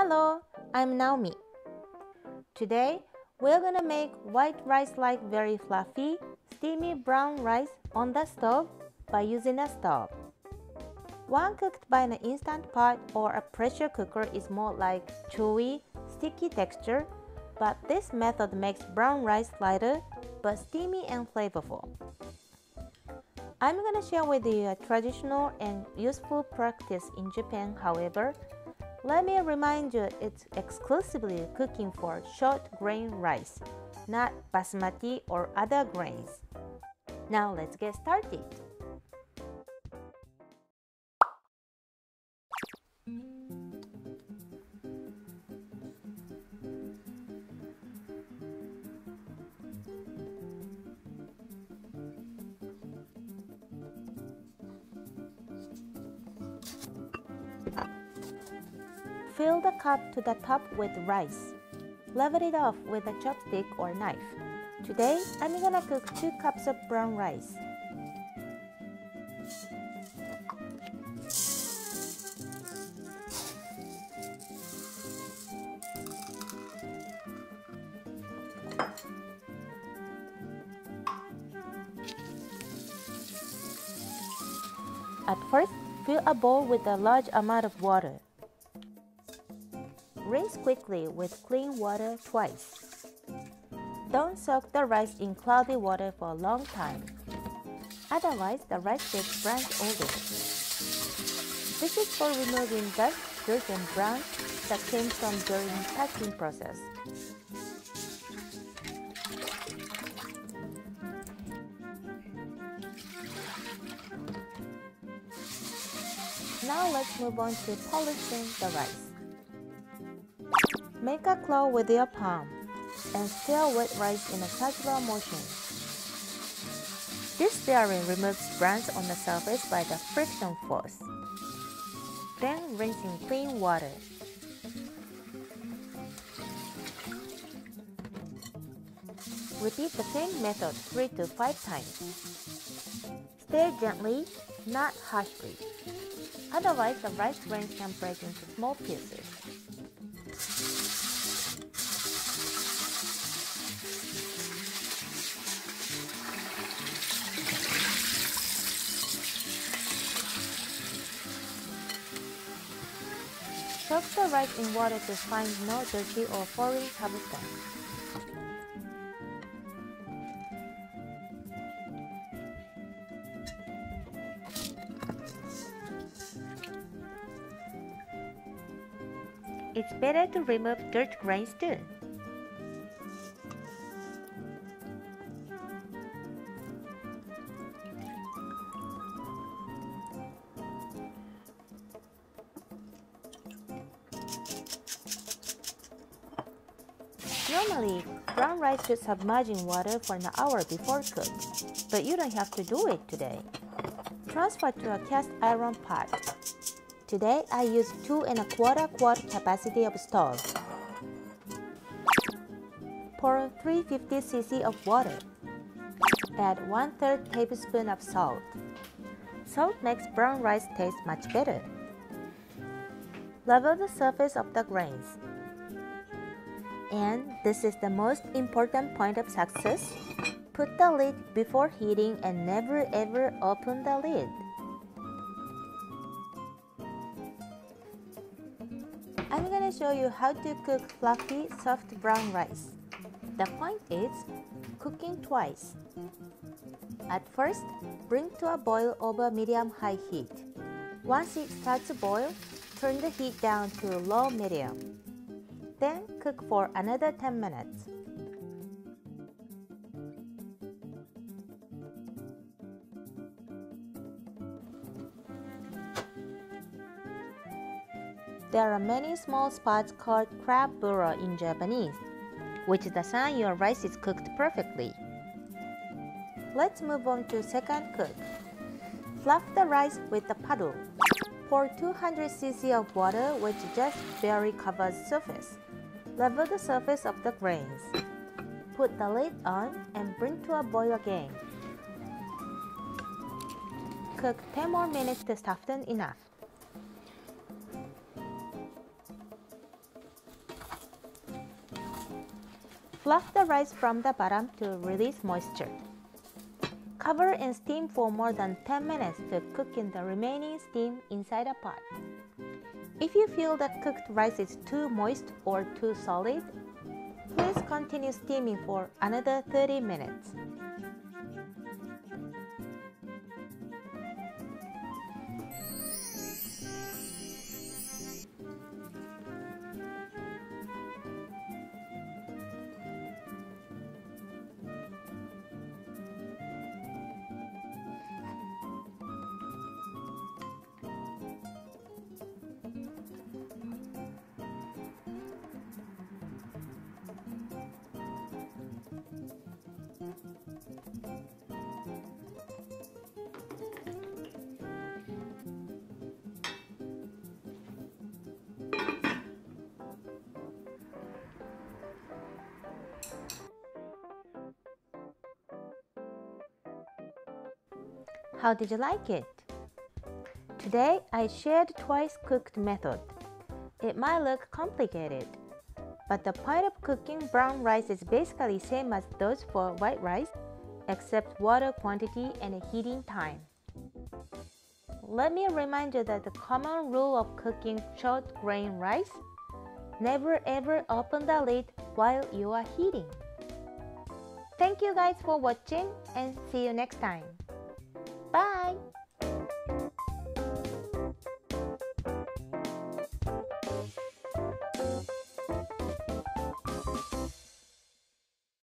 Hello, I'm Naomi. Today, we're gonna make white rice-like very fluffy, steamy brown rice on the stove by using a STAUB. One cooked by an instant pot or a pressure cooker is more like chewy, sticky texture, but this method makes brown rice lighter but steamy and flavorful. I'm gonna share with you a traditional and useful practice in Japan. However, let me remind you it's exclusively cooking for short grain rice, not basmati or other grains. Now let's get started. Fill the cup to the top with rice. Level it off with a chopstick or knife. Today, I'm gonna cook 2 cups of brown rice. At first, fill a bowl with a large amount of water. Rinse quickly with clean water twice. Don't soak the rice in cloudy water for a long time. Otherwise, the rice gets burnt older. This is for removing dust, dirt, and brown that came from during packing process. Now let's move on to polishing the rice. Make a claw with your palm and stir wet rice in a circular motion. This stirring removes brands on the surface by the friction force. Then rinse in clean water. Repeat the same method 3 to 5 times. Stir gently, not harshly. Otherwise, the rice grains can break into small pieces. Soak the rice in water to find no dirty or foreign substance. It's better to remove dirt grains too. Normally, brown rice should submerge in water for an hour before cooked, but you don't have to do it today. Transfer to a cast iron pot. Today, I use 2 1/4 quart capacity of stove. Pour 350 cc of water. Add 1/3 tablespoon of salt. Salt makes brown rice taste much better. Level the surface of the grains. And this is the most important point of success. Put the lid before heating and never ever open the lid. I'm gonna show you how to cook fluffy, soft brown rice. The point is cooking twice. At first, bring to a boil over medium-high heat. Once it starts to boil, turn the heat down to low-medium. Then cook for another 10 minutes. There are many small spots called crab burrow in Japanese, which is the sign your rice is cooked perfectly. Let's move on to second cook. Fluff the rice with a paddle. Pour 200 cc of water which just barely covers surface. Level the surface of the grains. Put the lid on and bring to a boil again. Cook 10 more minutes to soften enough. Fluff the rice from the bottom to release moisture. Cover and steam for more than 10 minutes to cook in the remaining steam inside a pot. If you feel that cooked rice is too moist or too solid, please continue steaming for another 30 minutes. How did you like it? Today I shared twice cooked method. It might look complicated, but the point of cooking brown rice is basically same as those for white rice, except water quantity and heating time. Let me remind you that the common rule of cooking short grain rice: never ever open the lid while you are heating. Thank you guys for watching and see you next time. Bye!